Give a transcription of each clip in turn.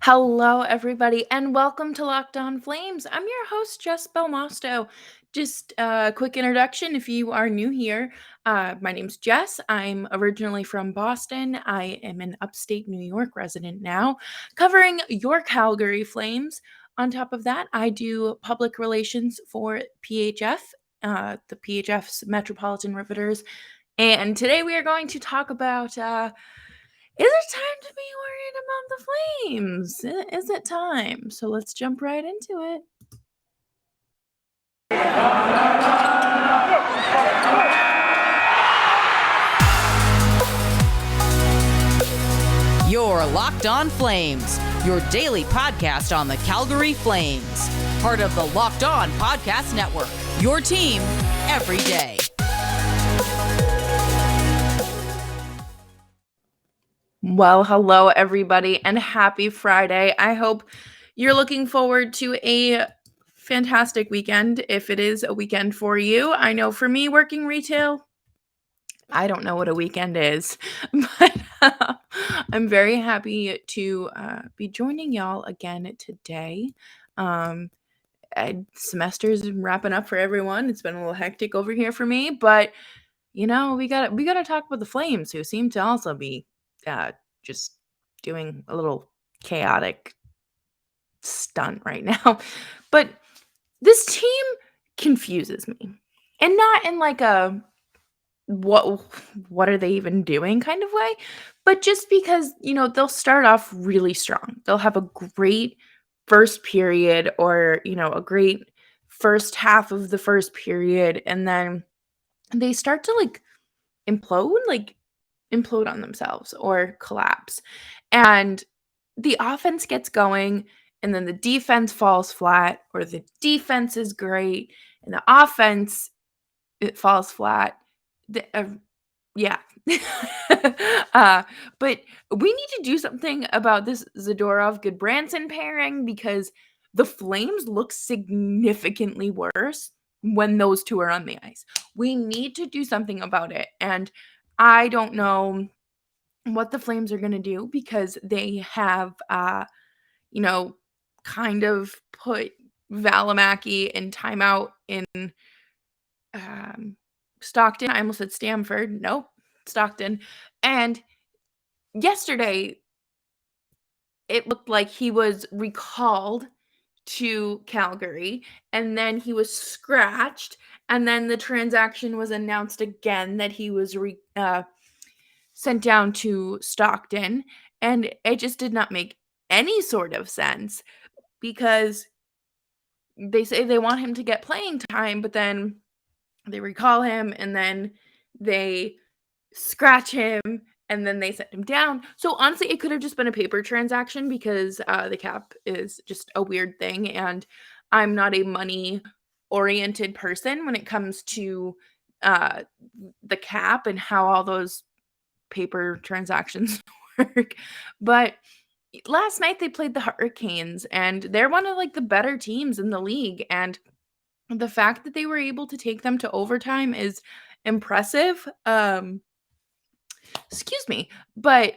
Hello, everybody, and welcome to Locked On Flames. I'm your host, Jess Belmosto. Just a quick introduction if you are new here. My name's Jess. I'm originally from Boston. I am an upstate New York resident now, covering your Calgary Flames. On top of that, I do public relations for PHF, the PHF's Metropolitan Riveters. And today we are going to talk about is it time to be worried about the Flames? Is it time? So let's jump right into it. You're Locked On Flames, your daily podcast on the Calgary Flames. Part of the Locked On Podcast Network, your team every day. Well, hello, everybody, and happy Friday. I hope you're looking forward to a fantastic weekend if it is a weekend for you. I know for me, working retail, I don't know what a weekend is, but I'm very happy to be joining y'all again today. Semester's wrapping up for everyone. It's been a little hectic over here for me, but we got to talk about the Flames, who seem to also be just doing a little chaotic stunt right now. But this team confuses me, and not in like a what are they even doing kind of way, but just because they'll start off really strong. They'll have a great first period, or a great first half of the first period, and then they start to implode on themselves or collapse. And the offense gets going, and then the defense falls flat, or the defense is great and the offense it falls flat. Yeah. But we need to do something about this Zadorov Goodbranson pairing, because the Flames look significantly worse when those two are on the ice. We need to do something about it. And I don't know what the Flames are going to do, because they have, kind of put Valimaki in timeout in Stockton. I almost said Stamford. Nope, Stockton. And yesterday, it looked like he was recalled to Calgary, and then he was scratched, and then the transaction was announced again that he was sent down to Stockton, and it just did not make any sort of sense, because they say they want him to get playing time, but then they recall him, and then they scratch him, and then they sent him down. So honestly, it could have just been a paper transaction, because the cap is just a weird thing, and I'm not a money oriented person when it comes to uh, the cap and how all those paper transactions work. But last night they played the Hurricanes, and they're one of the better teams in the league, and the fact that they were able to take them to overtime is impressive. Excuse me, but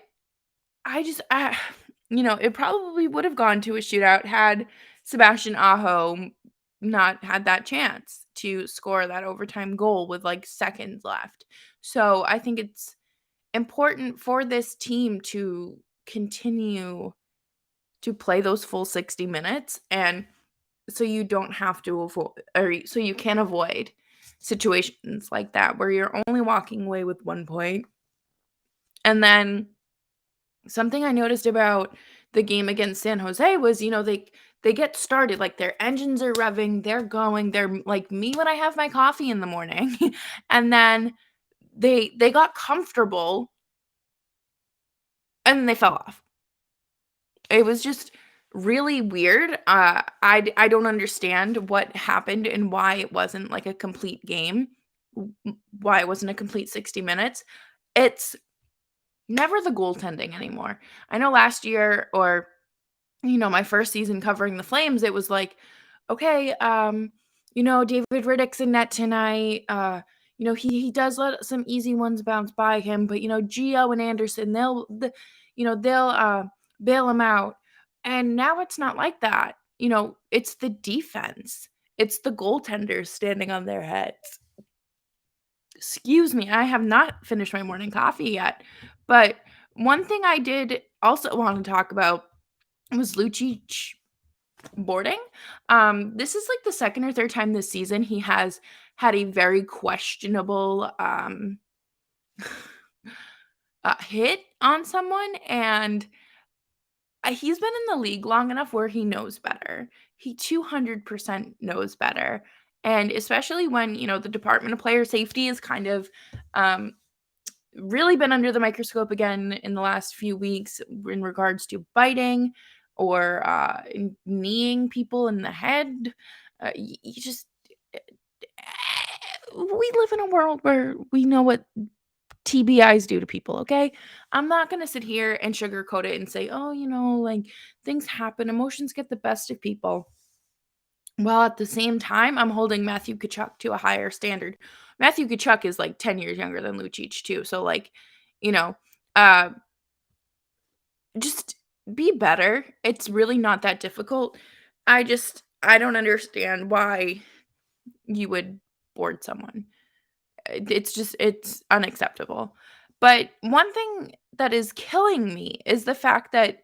it probably would have gone to a shootout had Sebastian Aho not had that chance to score that overtime goal with seconds left. So I think it's important for this team to continue to play those full 60 minutes, and so you don't have to avoid, or so you can avoid situations like that where you're only walking away with 1 point. And then something I noticed about the game against San Jose was, they get started, their engines are revving, they're going, they're like me when I have my coffee in the morning. And then they got comfortable, and then they fell off. It was just really weird. I don't understand what happened and why it wasn't a complete game, why it wasn't a complete 60 minutes. It's never the goaltending anymore. I know last year, or my first season covering the Flames, it was like, okay, David Riddick's in net tonight. He does let some easy ones bounce by him, but Gio and Anderson, they'll bail him out. And now it's not like that. It's the defense. It's the goaltenders standing on their heads. Excuse me, I have not finished my morning coffee yet. But one thing I did also want to talk about was Lucic boarding. This is like the second or third time this season he has had a very questionable hit on someone, and he's been in the league long enough where he knows better. He 200% knows better. And especially when, the Department of Player Safety is kind of um, really been under the microscope again in the last few weeks in regards to biting or kneeing people in the head. You just, we live in a world where we know what TBIs do to people, okay? I'm not gonna sit here and sugarcoat it and say, "Oh, like, things happen, emotions get the best of people." While at the same time, I'm holding Matthew Tkachuk to a higher standard. Matthew Tkachuk is, like, 10 years younger than Lucic too, so, like, you know, uh, just be better. It's really not that difficult. I don't understand why you would board someone. It's unacceptable. But one thing that is killing me is the fact that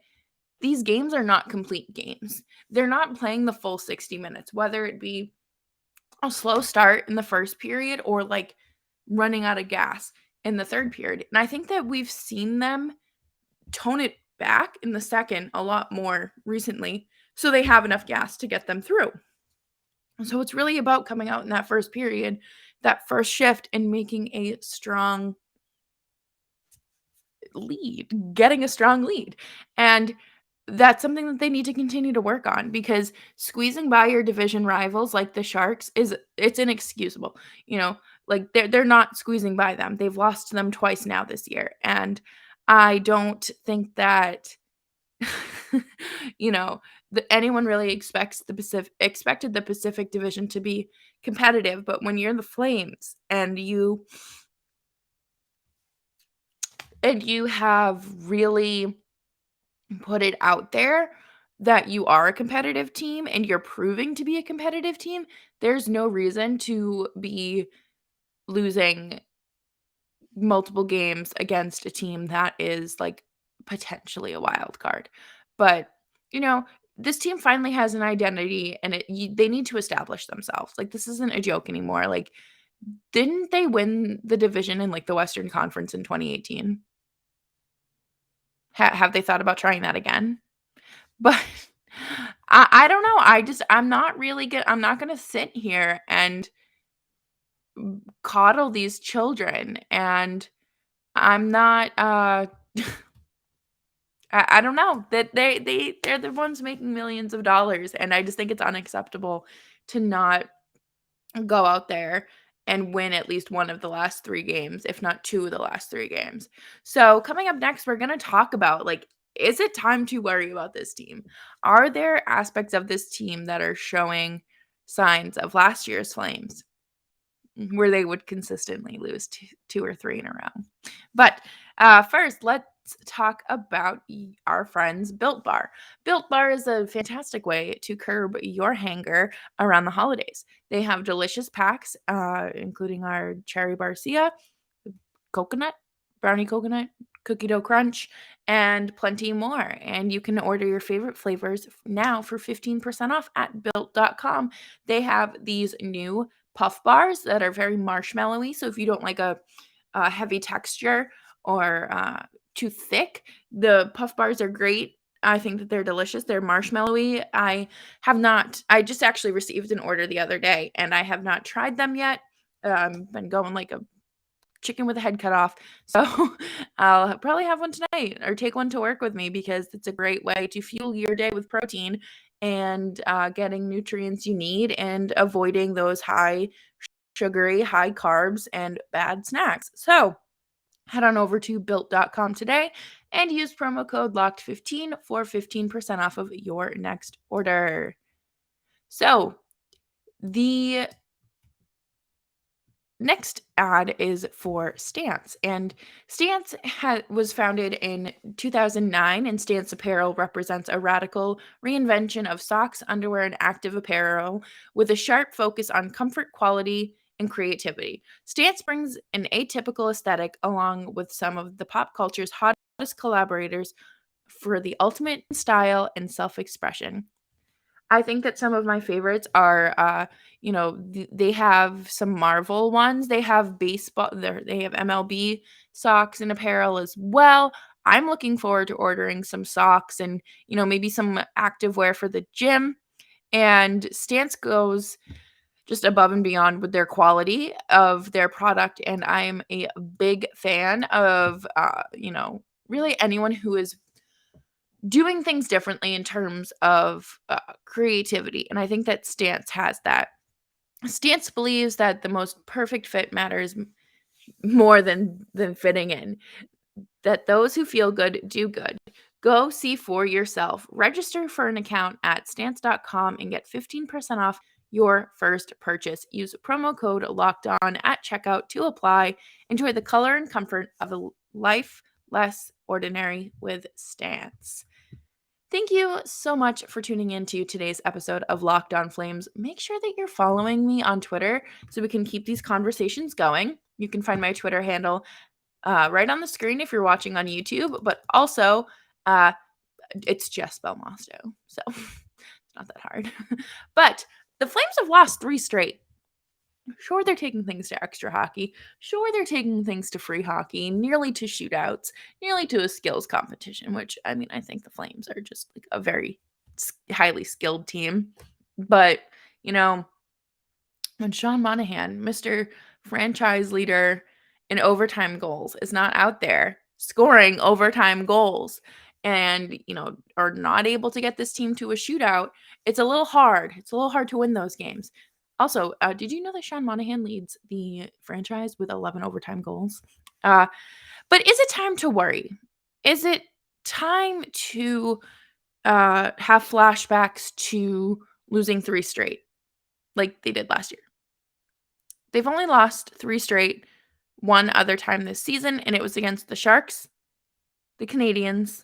these games are not complete games. They're not playing the full 60 minutes, whether it be a slow start in the first period or like running out of gas in the third period. And I think that we've seen them tone it back in the second a lot more recently so they have enough gas to get them through. So it's really about coming out in that first period, that first shift, and making a strong getting a strong lead. And that's something that they need to continue to work on because squeezing by your division rivals like the Sharks it's inexcusable. Like they're not squeezing by them. They've lost to them twice now this year. And I don't think that you know, anyone really expected the Pacific Division to be competitive, but when you're the Flames and you have really put it out there that you are a competitive team and you're proving to be a competitive team, there's no reason to be losing multiple games against a team that is like potentially a wild card. But, you know, this team finally has an identity and they need to establish themselves. Like this isn't a joke anymore. Like didn't they win the division in like the Western Conference in 2018? Have they thought about trying that again? But I don't know. I'm not really good. I'm not gonna sit here and coddle these children, and I'm not, I don't know, that they're the ones making millions of dollars, and I just think it's unacceptable to not go out there and win at least one of the last 3 games, if not 2 of the last 3 games. So, coming up next, we're gonna talk about, like, is it time to worry about this team? Are there aspects of this team that are showing signs of last year's Flames, where they would consistently lose 2 or 3 in a row? But, first, let's talk about our friends Built Bar. Built Bar is a fantastic way to curb your hanger around the holidays. They have delicious packs, including our cherry barcia, coconut, brownie coconut, cookie dough crunch, and plenty more. And you can order your favorite flavors now for 15% off at built.com. They have these new puff bars that are very marshmallowy. So if you don't like a heavy texture or too thick, the puff bars are great. I think that they're delicious. They're marshmallowy. I just actually received an order the other day and I have not tried them yet. Been going like a chicken with a head cut off. So I'll probably have one tonight or take one to work with me because it's a great way to fuel your day with protein and getting nutrients you need and avoiding those high sugary, high carbs, and bad snacks. So head on over to built.com today and use promo code LOCKED15 for 15% off of your next order. So the next ad is for Stance, and Stance was founded in 2009, and Stance apparel represents a radical reinvention of socks, underwear, and active apparel with a sharp focus on comfort, quality, and creativity. Stance brings an atypical aesthetic along with some of the pop culture's hottest collaborators for the ultimate style and self-expression. I think that some of my favorites are, they have some Marvel ones. They have baseball. They have MLB socks and apparel as well. I'm looking forward to ordering some socks and maybe some active wear for the gym. And Stance goes just above and beyond with their quality of their product, and I'm a big fan of really anyone who is doing things differently in terms of creativity. And I think that Stance has that. Stance believes that the most perfect fit matters more than fitting in. That those who feel good do good. Go see for yourself. Register for an account at stance.com and get 15% off your first purchase. Use promo code locked on at checkout to apply. Enjoy the color and comfort of a life less ordinary with Stance. Thank you so much for tuning into today's episode of Locked On Flames. Make sure that you're following me on Twitter so we can keep these conversations going. You can find my Twitter handle right on the screen if you're watching on YouTube, but also it's Jess Belmosto, so it's not that hard. But the Flames have lost 3 straight. Sure, they're taking things to extra hockey. Sure, they're taking things to free hockey, nearly to shootouts, nearly to a skills competition, which, I mean, I think the Flames are just like a very highly skilled team. But, when Sean Monahan, Mr. Franchise leader in overtime goals, is not out there scoring overtime goals and, are not able to get this team to a shootout, it's a little hard. It's a little hard to win those games. Also, did you know that Sean Monahan leads the franchise with 11 overtime goals? But is it time to worry? Is it time to have flashbacks to losing 3 straight like they did last year? They've only lost 3 straight one other time this season, and it was against the Sharks, the Canadiens,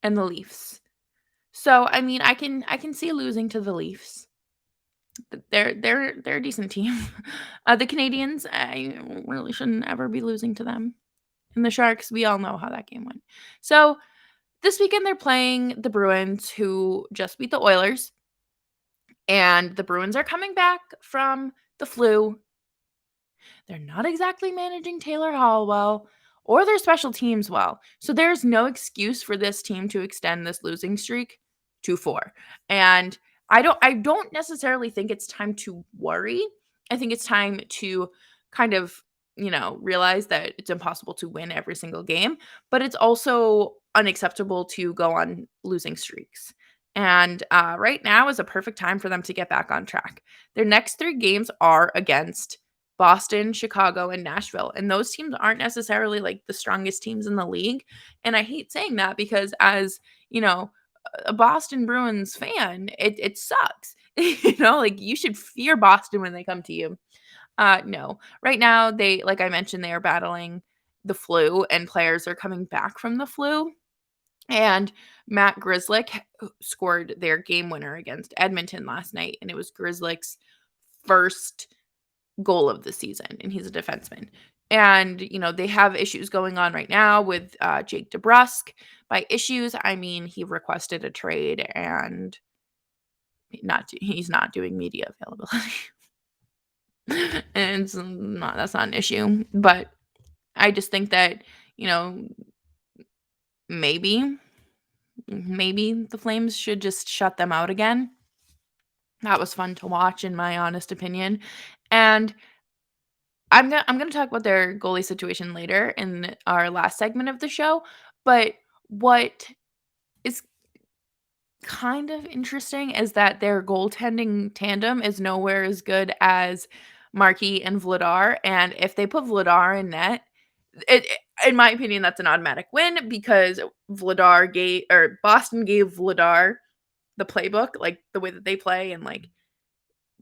and the Leafs. So, I mean, I can see losing to the Leafs. They're a decent team. The Canadiens, I really shouldn't ever be losing to them. And the Sharks, we all know how that game went. So this weekend they're playing the Bruins, who just beat the Oilers. And the Bruins are coming back from the flu. They're not exactly managing Taylor Hall well or their special teams well. So there's no excuse for this team to extend this losing streak to 4. And I don't necessarily think it's time to worry. I think it's time to kind of, realize that it's impossible to win every single game, but it's also unacceptable to go on losing streaks. And right now is a perfect time for them to get back on track. Their next 3 games are against Boston, Chicago, and Nashville. And those teams aren't necessarily like the strongest teams in the league. And I hate saying that because as, a Boston Bruins fan, it sucks. Like you should fear Boston when they come to you. No. Right now, like I mentioned, they are battling the flu and players are coming back from the flu. And Matt Grzelcyk scored their game winner against Edmonton last night. And it was Grzelcyk's first goal of the season, and he's a defenseman. And, they have issues going on right now with Jake DeBrusk. By issues, I mean he requested a trade and he's not doing media availability. And that's not an issue. But I just think that, maybe the Flames should just shut them out again. That was fun to watch, in my honest opinion. And I'm gonna talk about their goalie situation later in our last segment of the show, but what is kind of interesting is that their goaltending tandem is nowhere as good as Markey and Vladar, and if they put Vladar in net, in my opinion, that's an automatic win because Boston gave Vladar the playbook, like the way that they play and like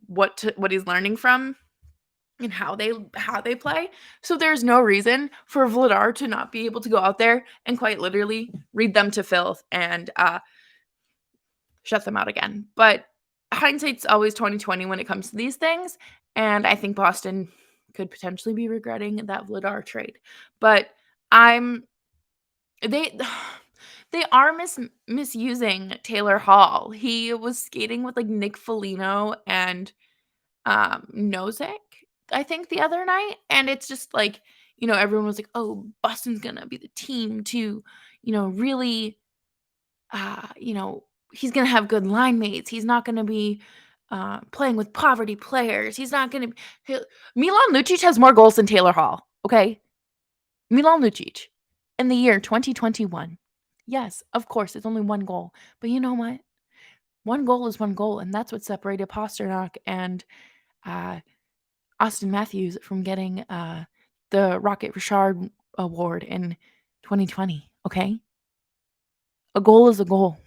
what he's learning from. and how they play. So there's no reason for Vladar to not be able to go out there and quite literally read them to filth and shut them out again. But hindsight's always 2020 when it comes to these things, and I think Boston could potentially be regretting that Vladar trade. But I'm they they are misusing Taylor Hall. He was skating with like Nick Foligno and Nozick, I think, the other night, and it's just like, everyone was like, "Oh, Boston's gonna be the team to, really, he's gonna have good line mates. He's not gonna be playing with poverty players. He's not gonna." Milan Lucic has more goals than Taylor Hall. Okay, Milan Lucic in the year 2021. Yes, of course, it's only one goal, but you know what? One goal is one goal, and that's what separated Pasternak and uh, Austin Matthews from getting the Rocket Richard Award in 2020. Okay, a goal is a goal.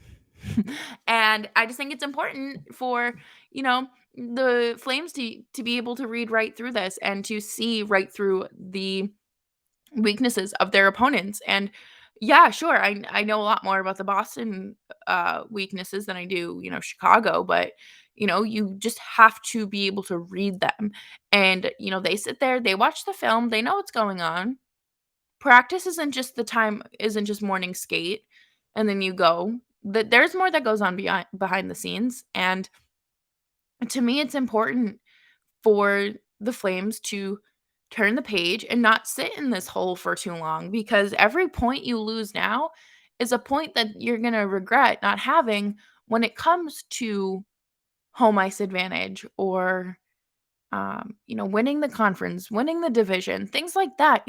And I just think it's important for, the Flames to be able to read right through this and to see right through the weaknesses of their opponents. And yeah, sure, I know a lot more about the Boston weaknesses than I do, Chicago, but you just have to be able to read them. And they sit there, they watch the film, they know what's going on. Practice isn't just morning skate and then you go. There's more that goes on behind the scenes, and to me it's important for the Flames to turn the page and not sit in this hole for too long, because every point you lose now is a point that you're going to regret not having when it comes to home ice advantage or winning the conference, winning the division, things like that.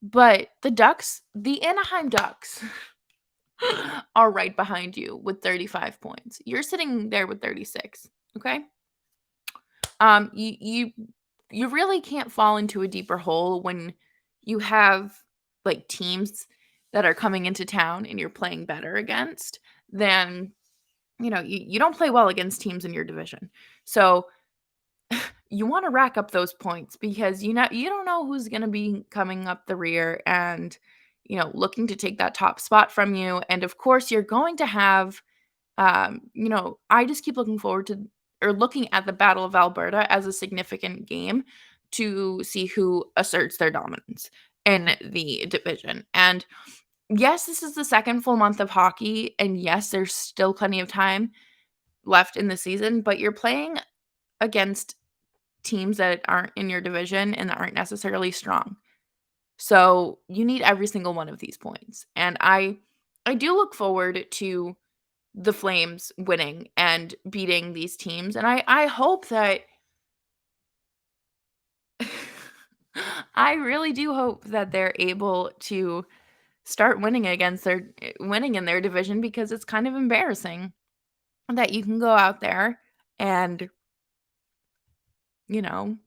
But the Anaheim Ducks are right behind you with 35 points. You're sitting there with 36, okay? You really can't fall into a deeper hole when you have like teams that are coming into town and you're playing better against than you don't play well against teams in your division. So you want to rack up those points, because you don't know who's going to be coming up the rear and looking to take that top spot from you. And of course you're going to have I just keep looking at the Battle of Alberta as a significant game to see who asserts their dominance in the division. And yes, this is the second full month of hockey, and yes, there's still plenty of time left in the season, but you're playing against teams that aren't in your division and that aren't necessarily strong. So you need every single one of these points. And I do look forward to the Flames winning and beating these teams. And I hope that I really do hope that they're able to start winning in their division, because it's kind of embarrassing that you can go out there and, you know,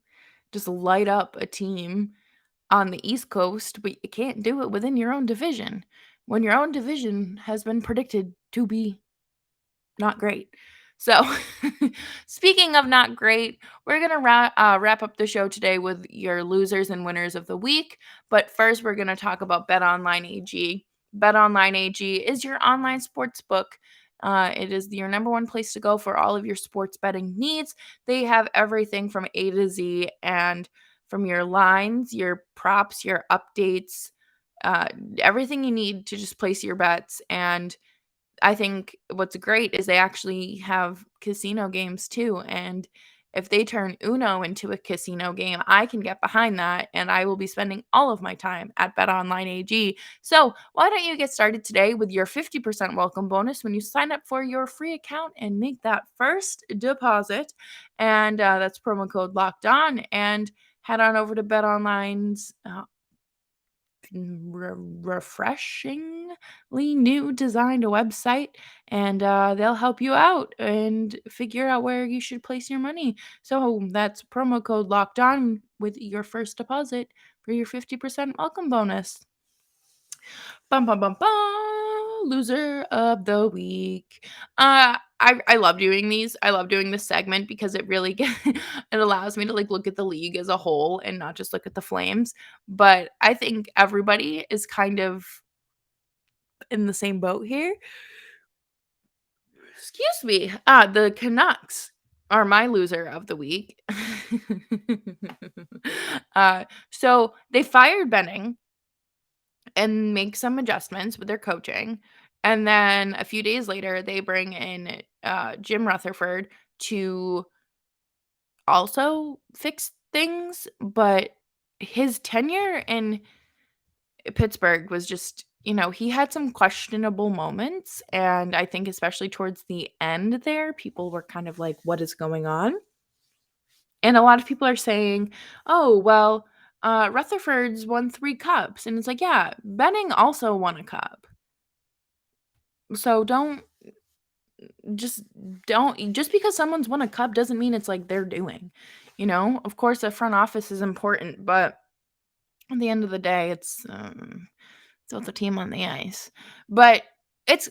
just light up a team on the East Coast, but you can't do it within your own division when your own division has been predicted to be not great. So, speaking of not great, we're going to wrap up the show today with your losers and winners of the week. But first, we're going to talk about BetOnline AG. BetOnline AG is your online sports book. It is your number one place to go for all of your sports betting needs. They have everything from A to Z, and from your lines, your props, your updates, everything you need to just place your bets. And I think what's great is they actually have casino games too, and if they turn Uno into a casino game, I can get behind that, and I will be spending all of my time at BetOnline AG. So, why don't you get started today with your 50% welcome bonus when you sign up for your free account and make that first deposit, and that's promo code Locked On, and head on over to BetOnline's refreshingly new designed website, and they'll help you out and figure out where you should place your money. So that's promo code Locked On with your first deposit for your 50% welcome bonus. Bum bum bum bum. loser of the week. I love doing these. I love doing this segment because it really it allows me to like look at the league as a whole and not just look at the Flames. But I think everybody is kind of in the same boat here. Excuse me. The Canucks are my loser of the week. So they fired Benning and make some adjustments with their coaching. And then a few days later, they bring in Jim Rutherford to also fix things. But his tenure in Pittsburgh was just, he had some questionable moments. And I think, especially towards the end there, people were kind of like, what is going on? And a lot of people are saying, oh, well, Rutherford's won 3 cups. And it's like, yeah, Benning also won a cup. So just just because someone's won a cup doesn't mean it's like they're doing. Of course, the front office is important, but at the end of the day, it's about the team on the ice. But it's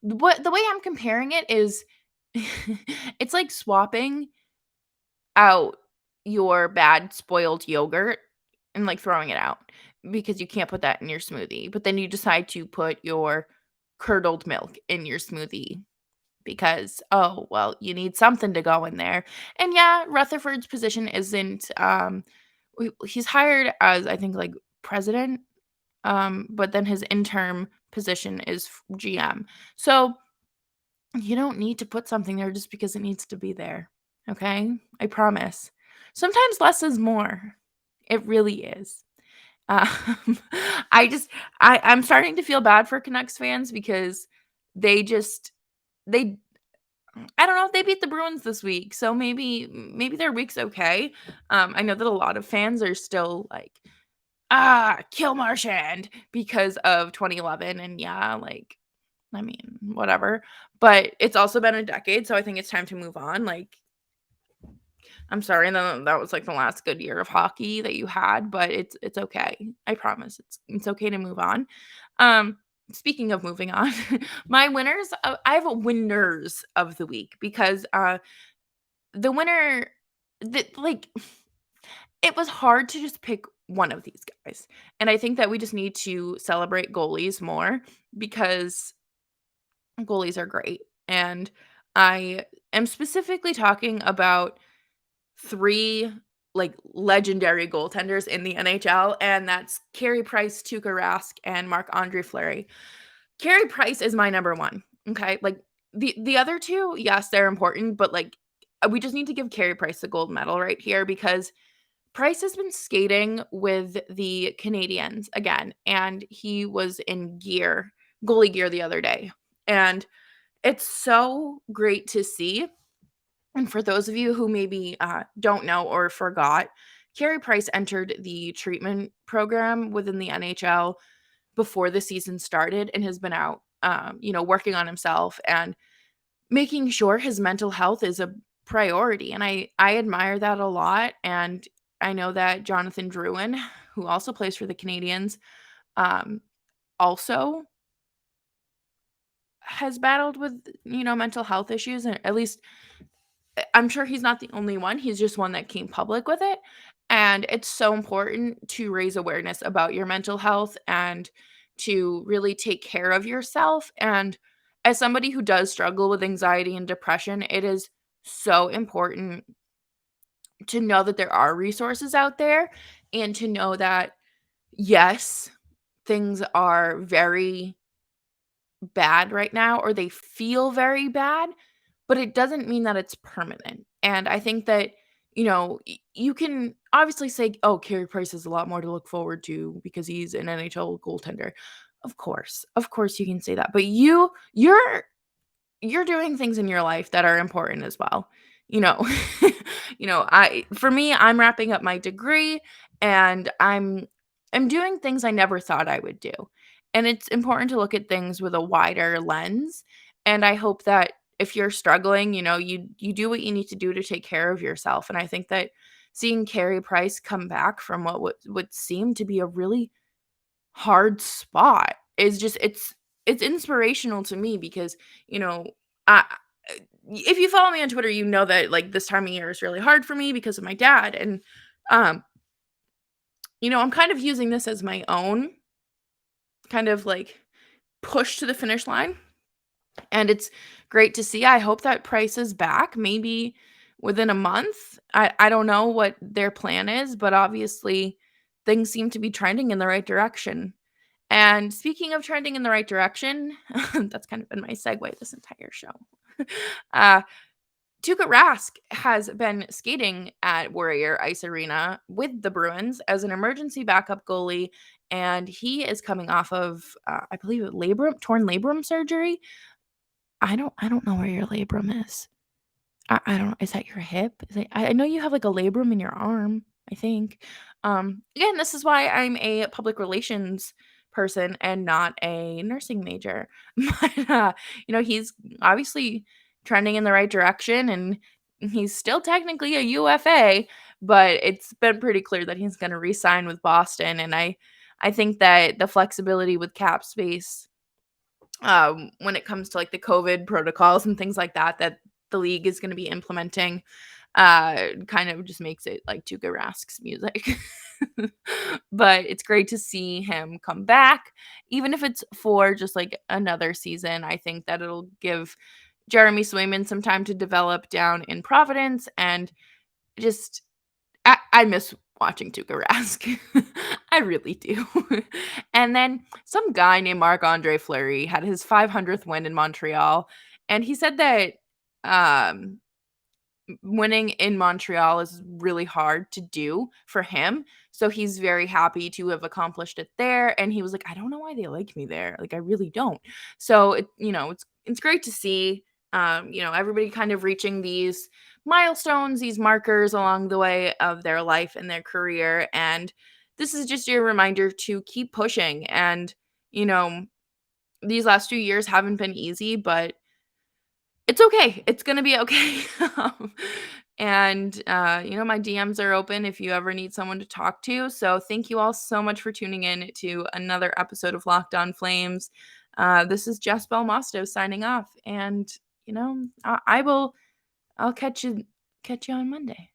what the way I'm comparing it is it's like swapping out your bad spoiled yogurt and like throwing it out because you can't put that in your smoothie. But then you decide to put your curdled milk in your smoothie because, oh, well, you need something to go in there. And yeah, Rutherford's position isn't he's hired as I think like president, but then his interim position is GM. So you don't need to put something there just because it needs to be there. Okay? I promise. Sometimes less is more. It really is. Um, I just I'm starting to feel bad for Canucks fans because they just they I don't know, they beat the Bruins this week. So maybe their week's okay. I know that a lot of fans are still like, kill Marchand because of 2011 and yeah, like I mean, whatever. But it's also been a decade, so I think it's time to move on. Like, I'm sorry that was like the last good year of hockey that you had, but it's okay. I promise. It's okay to move on. Um Speaking of moving on, my winners I have winners of the week because the winner that like it was hard to just pick one of these guys. And I think that we just need to celebrate goalies more because goalies are great. And I am specifically talking about 3 like legendary goaltenders in the NHL, and that's Carey Price, Tuukka Rask, and Marc-Andre Fleury. Carey Price is my number 1. Okay, like the other 2, yes, they're important, but like we just need to give Carey Price the gold medal right here because Price has been skating with the Canadiens again, and he was in goalie gear the other day. And it's so great to see. And for those of you who maybe don't know or forgot, Carey Price entered the treatment program within the NHL before the season started and has been out, working on himself and making sure his mental health is a priority. And I admire that a lot. And I know that Jonathan Bruin, who also plays for the Canadiens, also has battled with, mental health issues. And at least I'm sure he's not the only one. He's just one that came public with it. And it's so important to raise awareness about your mental health and to really take care of yourself. And as somebody who does struggle with anxiety and depression, it is so important to know that there are resources out there and to know that, yes, things are very bad right now or they feel very bad, but it doesn't mean that it's permanent. And I think that, you can obviously say, oh, Carey Price is a lot more to look forward to because he's an NHL goaltender. Of course you can say that. But you're doing things in your life that are important as well. You know, for me, I'm wrapping up my degree and I'm doing things I never thought I would do. And it's important to look at things with a wider lens. And I hope that if you're struggling, you do what you need to do to take care of yourself. And I think that seeing Carey Price come back from what would seem to be a really hard spot is just it's inspirational to me because, you know, I if you follow me on Twitter, you know that, like, this time of year is really hard for me because of my dad, and, um, I'm kind of using this as my own kind of, like, push to the finish line, and it's great to see. I hope that Price is back, maybe within a month. I don't know what their plan is, but obviously things seem to be trending in the right direction. And speaking of trending in the right direction, that's kind of been my segue this entire show. uh, Tuukka Rask has been skating at Warrior Ice Arena with the Bruins as an emergency backup goalie, and he is coming off of, I believe, torn labrum surgery. I don't know where your labrum is. I don't, is that your hip? Is it, I know you have, like, a labrum in your arm, I think. Again, this is why I'm a public relations person and not a nursing major. But, he's obviously trending in the right direction, and he's still technically a UFA, but it's been pretty clear that he's gonna re-sign with Boston, and I think that the flexibility with cap space, when it comes to, like, the COVID protocols and things like that, that the league is gonna be implementing, kind of just makes it like Tuukka Rask's music. But it's great to see him come back, even if it's for just, like, another season. I think that it'll give Jeremy Swayman some time to develop down in Providence, and just I miss watching Tuukka Rask. I really do. And then some guy named Marc-Andre Fleury had his 500th win in Montreal, and he said that, um, winning in Montreal is really hard to do for him, so he's very happy to have accomplished it there, and he was like, "I don't know why they like me there, like, I really don't." So, it's great to see, everybody kind of reaching these milestones, these markers along the way of their life and their career, and this is just your reminder to keep pushing, and, you know, these last few years haven't been easy, but it's okay. It's gonna be okay. My DMs are open if you ever need someone to talk to. So thank you all so much for tuning in to another episode of Locked On Flames. This is Jess Belmosto signing off, and I'll catch you on Monday.